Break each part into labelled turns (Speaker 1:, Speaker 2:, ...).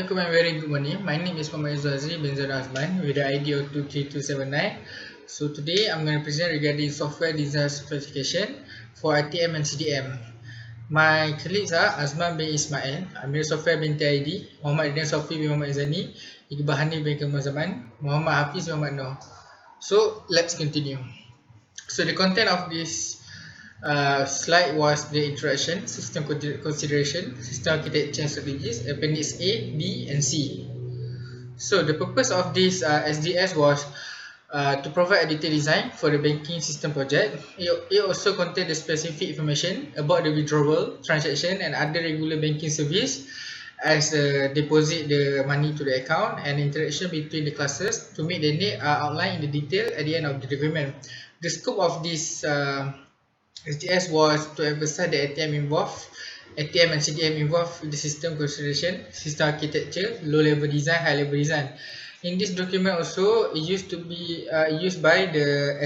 Speaker 1: Assalamualaikum and very good morning. My name is Mohamad bin Azman with the ID of 23279. So today I'm going to present regarding software design specification for ATM and CDM. My colleagues are Azman bin Ismail, Amiera Software binti ID, Mohamad bin Saufi bin Mohamad Zani, Iqbal Hanif bin Zaman, Mohamad Hafiz bin Mohamad Noor. So let's continue. So the content of this slide was the introduction, system consideration, system architecture and strategies, appendix A, B and C. So the purpose of this SDS was to provide a detailed design for the banking system project. It also contained the specific information about the withdrawal, transaction and other regular banking service as deposit the money to the account and interaction between the classes to make the need outlined in the detail at the end of the document. The scope of this SDS was to emphasize the ATM and CDM involved in the system consideration, system architecture, low-level design, high-level design. In this document also, it used to be used by the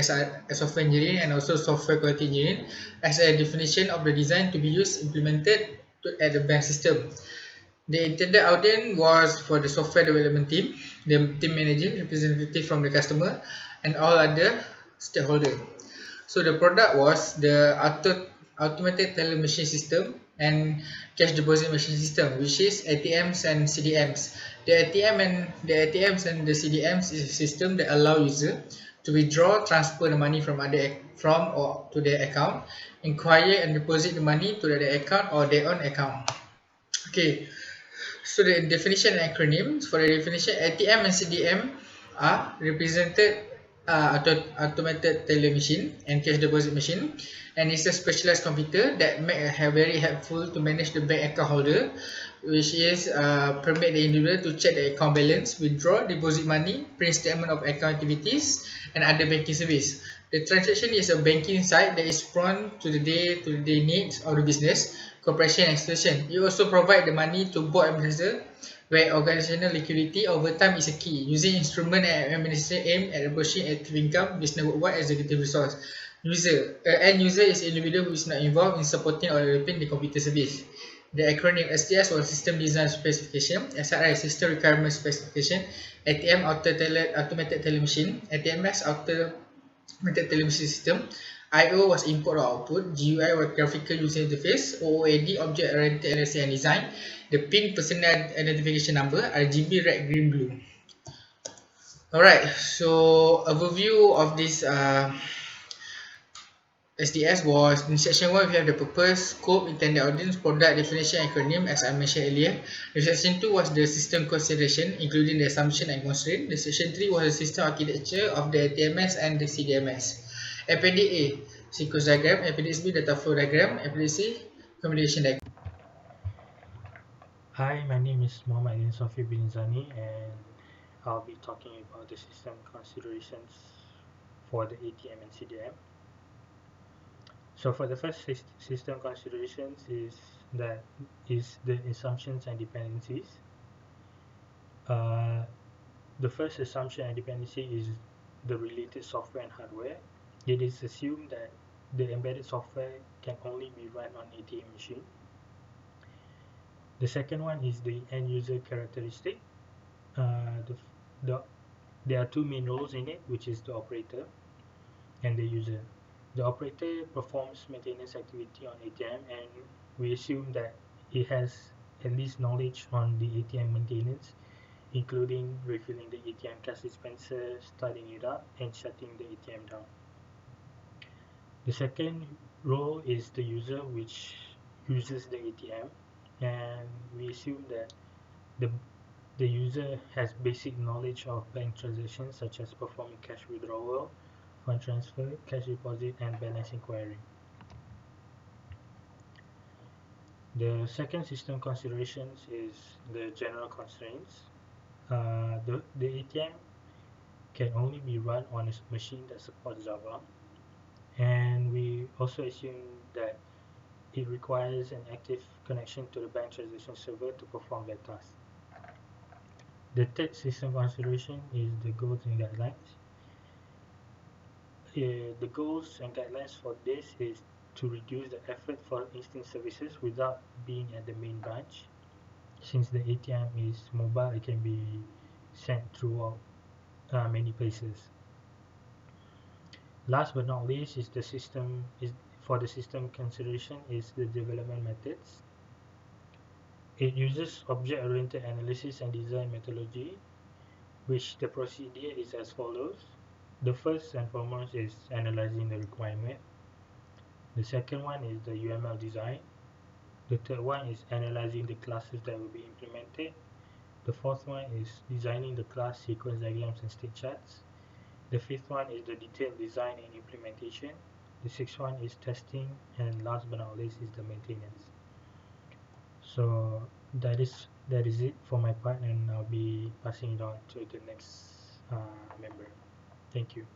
Speaker 1: software engineering and also software quality engineering as a definition of the design to be implemented at the bank system. The intended audience was for the software development team, the team manager, representative from the customer, and all other stakeholders. So the product was the automated teller machine system and cash deposit machine system, which is ATMs and CDMs. The ATMs and the CDMs is a system that allow user to withdraw, transfer the money from or to their account, inquire and deposit the money to their account or their own account. Okay, so the definition and acronyms for the definition: ATM and CDM are represented automated teller machine and cash deposit machine, and it's a specialized computer that very helpful to manage the bank account holder, which is permit the individual to check the account balance, withdraw, deposit money, print statement of account activities and other banking service. The transaction is a banking site that is prone to the day-to-day needs of the business, corporation and institution. It also provide the money to board administrator, where organizational liquidity over time is a key, using instrument and administration aimed at pushing active income, business worldwide, executive resource. End user is individual who is not involved in supporting or developing the computer service. The acronym SDS was System Design Specification, SRI System Requirement Specification, ATM Automated Teller Machine, ATMS Automated Teller Machine System, I/O was input or output, GUI was Graphical User Interface, OOAD Object Oriented Analysis and Design, the PIN Personal Identification Number, RGB Red, Green, Blue. Alright, so overview of this SDS was in section 1 we have the purpose, scope, intended audience, product, definition, acronym as I mentioned earlier. The section 2 was the system consideration including the assumption and constraint. The section 3 was the system architecture of the ATMS and the CDMS. Appendix A, sequence diagram. Appendix B, data flow diagram. Appendix C, combination diagram.
Speaker 2: Hi, my name is Mohamad bin Saufi bin Zani and I'll be talking about the system considerations for the ATM and CDM. So for the first system considerations is the assumptions and dependencies. The first assumption and dependency is the related software and hardware. It is assumed that the embedded software can only be run on ATM machine. The second one is the end user characteristic. There are two main roles in it, which is the operator and the user. The operator performs maintenance activity on ATM, and we assume that it has at least knowledge on the ATM maintenance, including refilling the ATM cash dispenser, starting it up, and shutting the ATM down. The second role is the user, which uses the ATM, and we assume that the user has basic knowledge of bank transactions such as performing cash withdrawal, fund transfer, cash deposit, and balance inquiry. The second system considerations is the general constraints. The ATM can only be run on a machine that supports Java, and we also assume that it requires an active connection to the bank transaction server to perform that task. The third system consideration is the goals and guidelines. The goals and guidelines for this is to reduce the effort for instant services without being at the main branch. since the ATM is mobile, it can be sent throughout many places. Last but not least is the system is for the system consideration is the development methods. It uses object-oriented analysis and design methodology, which the procedure is as follows. The first and foremost is analyzing the requirement. The second one is the UML design. The third one is analyzing the classes that will be implemented. The fourth one is designing the class sequence diagrams and state charts. The fifth one is the detailed design and implementation. The sixth one is testing, and last but not least is the maintenance. So that is it for my part, and I'll be passing it on to the next member. Thank you.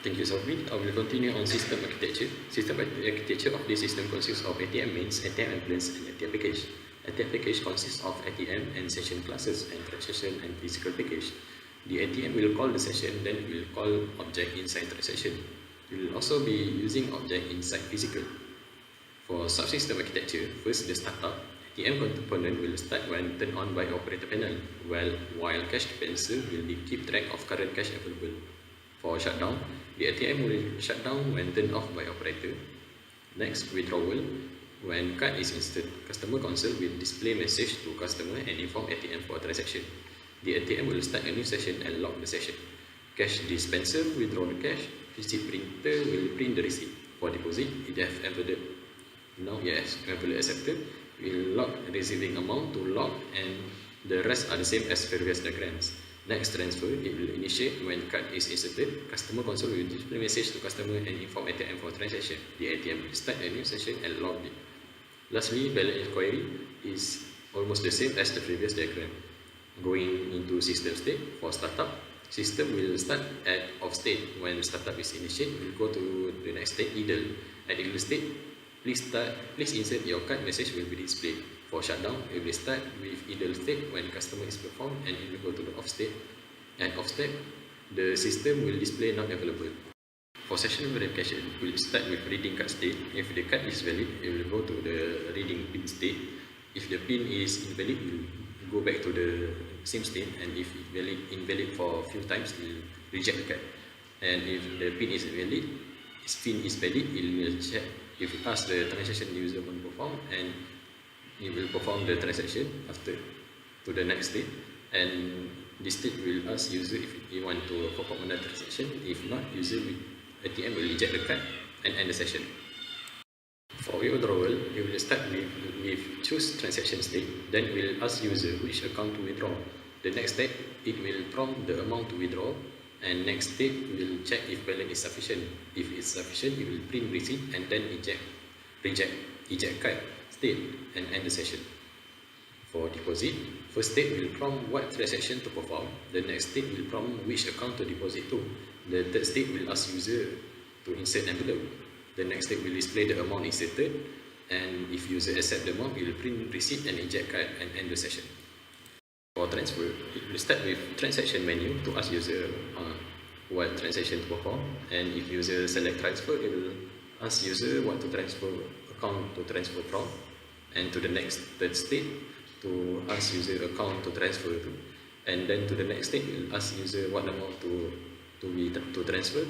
Speaker 3: Thank you, Saufi. I will continue on system architecture. System architecture of this system consists of ATM mains, ATM endpoints, and ATM package. ATM package consists of ATM and session classes and transaction and physical package. The ATM will call the session, then it will call object inside transaction. It will also be using object inside physical. For subsystem architecture, first the startup. ATM component will start when turned on by operator panel, while cash dispenser will keep track of current cash available. For shutdown, the ATM will shut down when turned off by operator. Next, withdrawal. When card is inserted, customer console will display message to customer and inform ATM for transaction. The ATM will start a new session and lock the session. Cash dispenser will withdraw the cash. Receipt printer will print the receipt. For deposit, it has envelope. Now, yes, envelope accepted. Will lock receiving amount to lock, and the rest are the same as previous diagrams. Next transfer, it will initiate when card is inserted. Customer console will display message to customer and inform ATM for transaction. The ATM will start a new session and log it. Lastly, balance inquiry is almost the same as the previous diagram. Going into system state, for startup, system will start at off state. When startup is initiated, will go to the next state, idle. At idle state, please insert your card message will be displayed. For shutdown, it will start with idle state when customer is performed, and it will go to the off state. At off state, the system will display not available. For session verification, we will start with reading card state. If the card is valid, it will go to the reading pin state. If the pin is invalid, it will go back to the same state, and if invalid for a few times, it will reject the card. And if the pin is valid, it will check if it asks the transaction user will perform, and it will perform the transaction after to the next state, and this state will ask user if he want to perform another transaction. If not, user will ATM will eject the card and end the session. For withdrawal, it will start with choose transaction state, then it will ask user which account to withdraw. The next step, it will prompt the amount to withdraw, and next step will check if balance is sufficient. If it's sufficient, it will print receipt and then eject card state and end the session. For deposit, first step will prompt what transaction to perform. The next step will prompt which account to deposit to. The third step will ask user to insert envelope. The next step will display the amount inserted, and if user accept the amount, it will print receipt and eject card and end the session. For transfer, it will start with transaction menu to ask user what transaction to perform, and if user select transfer, it will ask user what to transfer account to transfer from, and to the next third state to ask user account to transfer to, and then to the next state it will ask user what amount to transfer,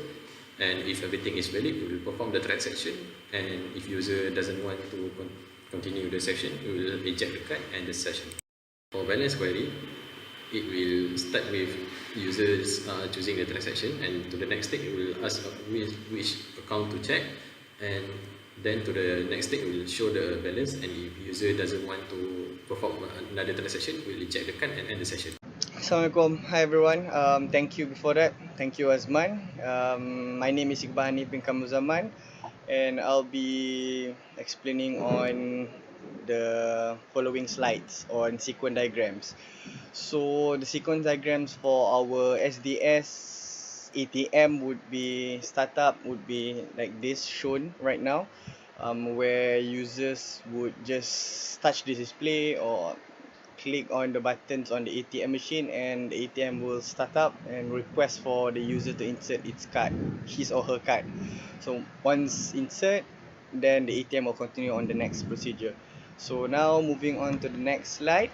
Speaker 3: and if everything is valid, it will perform the transaction, and if user doesn't want to continue the session, it will eject the card and the session. For balance query, it will start with users choosing the transaction, and to the next step it will ask which account to check, and then to the next step it will show the balance, and if user doesn't want to perform another transaction, it will eject the card and end the session.
Speaker 4: Assalamualaikum. Hi everyone. Thank you before that. Thank you Azman. My name is Iqbal Hanif bin Kamuzaman, and I'll be explaining on the following slides on sequence diagrams. So the sequence diagrams for our SDS ATM would be startup would be like this shown right now, where users would just touch the display or click on the buttons on the ATM machine, and the ATM will start up and request for the user to insert its card, his or her card. So once insert, then the ATM will continue on the next procedure. So now moving on to the next slide.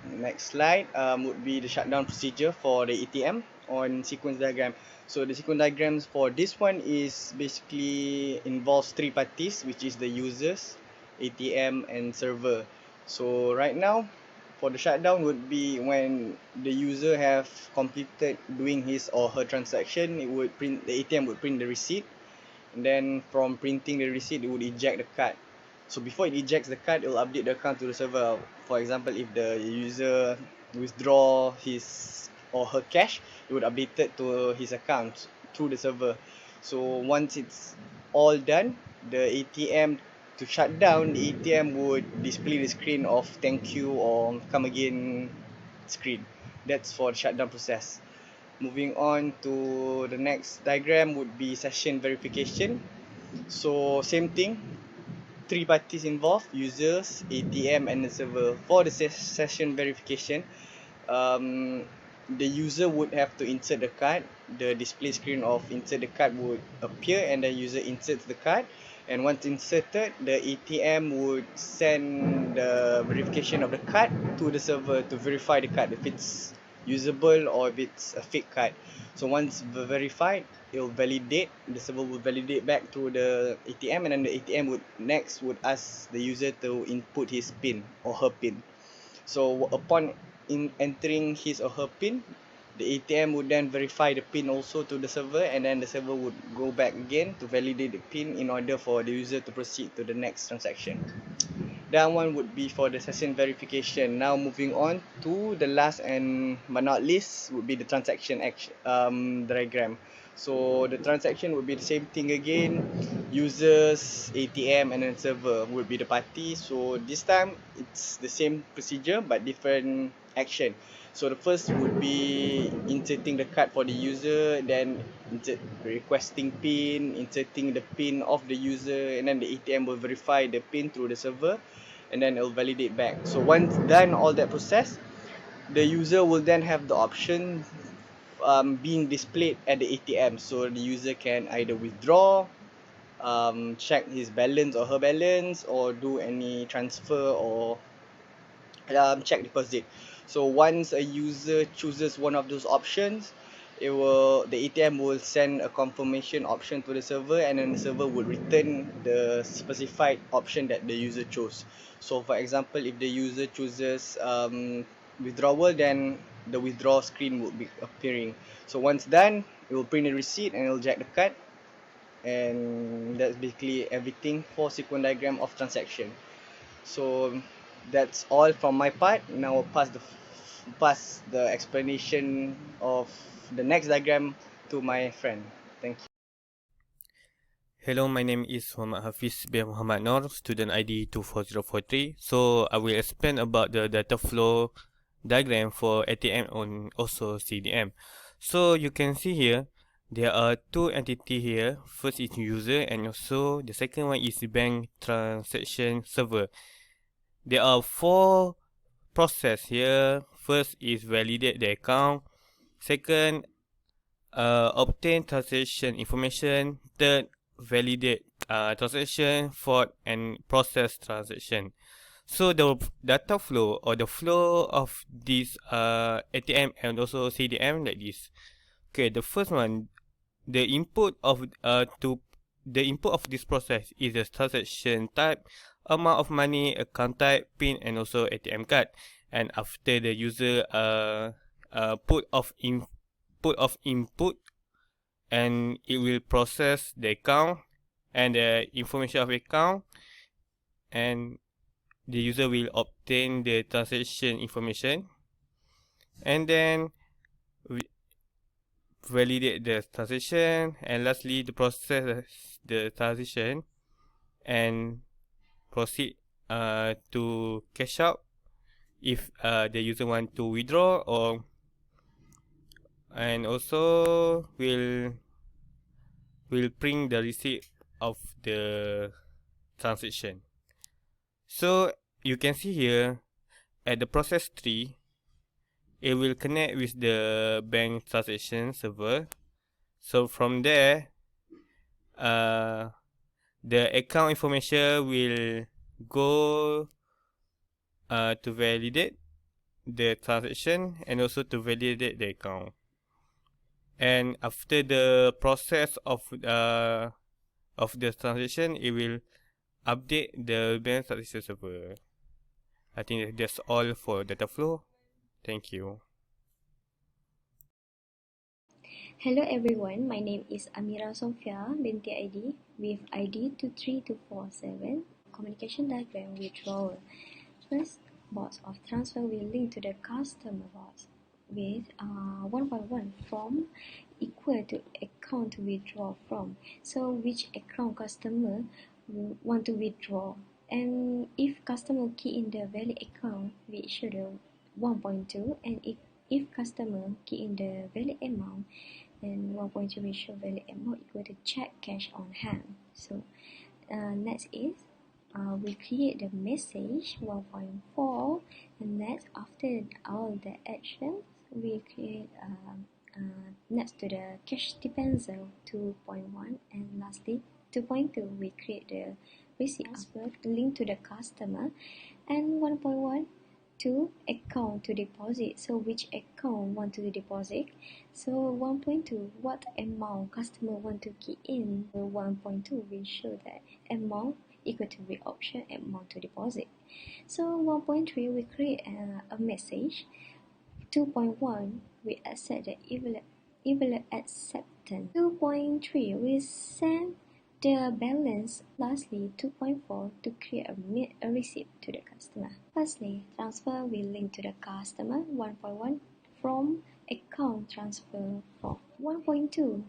Speaker 4: Next slide would be the shutdown procedure for the ATM on sequence diagram. So the sequence diagrams for this one is basically involves three parties, which is the users, ATM and server. So right now for the shutdown would be when the user have completed doing his or her transaction, it would print, the ATM would print the receipt, and then from printing the receipt it would eject the card. So before it ejects the card, it will update the account to the server. For example, if the user withdraw his or her cash, it would update it to his account through the server. So once it's all done, the ATM to shut down, the ATM would display the screen of thank you or come again screen. That's for the shutdown process. Moving on to the next diagram would be session verification. So same thing, three parties involved, users, ATM and the server. For the session verification, um, the user would have to insert the card. The display screen of insert the card would appear, and the user inserts the card. And once inserted, the ATM would send the verification of the card to the server to verify the card if it's usable or if it's a fake card. So once verified, it will validate. The server will validate back to the ATM, and then the ATM would ask the user to input his PIN or her PIN. So upon entering his or her PIN, the ATM would then verify the PIN also to the server, and then the server would go back again to validate the PIN in order for the user to proceed to the next transaction. That one would be for the session verification. Now moving on to the last and but not least would be the transaction diagram. So the transaction would be the same thing again. Users, ATM and then server would be the party. So this time it's the same procedure but different action. So the first would be inserting the card for the user, then requesting PIN, inserting the PIN of the user, and then the ATM will verify the PIN through the server, and then it will validate back. So once done all that process, the user will then have the option being displayed at the ATM. So the user can either withdraw, check his balance or her balance, or do any transfer or check deposit. So once a user chooses one of those options, the ATM will send a confirmation option to the server, and then the server would return the specified option that the user chose. So for example, if the user chooses withdrawal, then the withdraw screen will be appearing. So once done, it will print a receipt and it will eject the card, and that's basically everything for sequence diagram of transaction. So that's all from my part. Now I'll pass the explanation of the next diagram to my friend. Thank you.
Speaker 5: Hello, my name is Mohamad Hafiz bin Mohamad Noor, student ID 24043. So I will explain about the data flow diagram for ATM and also CDM. So you can see here, there are two entities here. First is user and also the second one is bank transaction server. There are four process here. First is validate the account. Second, obtain transaction information. Third, validate transaction. Fourth, and process transaction. So the data flow or the flow of this ATM and also CDM like this. Okay, the first one, the input of this process is the transaction type, amount of money, account type, PIN, and also ATM card. And after the user put of input, and it will process the account and the information of account, and the user will obtain the transaction information, and then validate the transaction, and lastly the process the transaction and proceed to cash out if the user want to withdraw, or and also will print the receipt of the transaction. So you can see here at the process tree, it will connect with the bank transaction server. So from there, the account information will go to validate the transaction and also to validate the account. And after the process of the transaction, it will update the balance transaction server. I think that's all for data flow. Thank you.
Speaker 6: Hello everyone, my name is Amiera Sofiya binti ID with ID 23247. Communication diagram withdrawal. First box of transfer will link to the customer box with 1.1 from equal to account to withdraw from. So which account customer want to withdraw, and if customer key in the valid account, we show the 1.2, and if customer key in the valid amount, then 1.2 we show valid amount equal to check cash on hand. So next is we create the message 1.4, and next after all the actions we create next to the cash dispenser 2.1, and lastly 2.2 we create the receipt transfer link to the customer, and 1.1 to account to deposit. So which account want to deposit? So 1.2 what amount customer want to key in. 1.2 we show that amount equal to the option amount to deposit. So 1.3 we create a message. 2.1 we accept the evaluate acceptance. 2.3 we send the balance. Lastly 2.4 to create a receipt to the customer. Firstly, transfer will link to the customer. 1.1 from account transfer from 1.2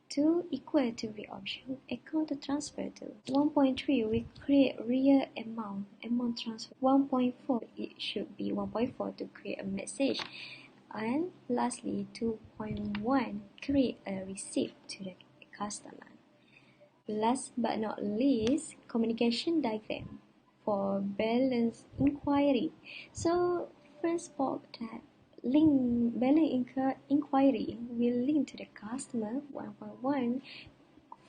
Speaker 6: to equal to the option account to transfer to. 1.3 we create real amount transfer. 1.4 it should be 1.4 to create a message, and lastly 2.1 create a receipt to the customer. Last but not least, communication diagram for balance inquiry. So first box that link balance inquiry will link to the customer 1.1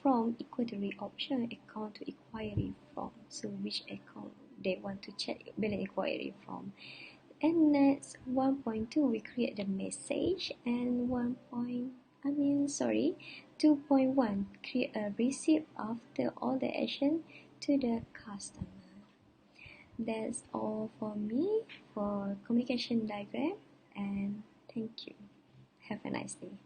Speaker 6: from equal to the option account to inquiry from. So which account they want to check balance inquiry from. And next 1.2 we create the message, and 2.1 create a receipt after all the action to the customer. That's all for me for communication diagram, and thank you. Have a nice day.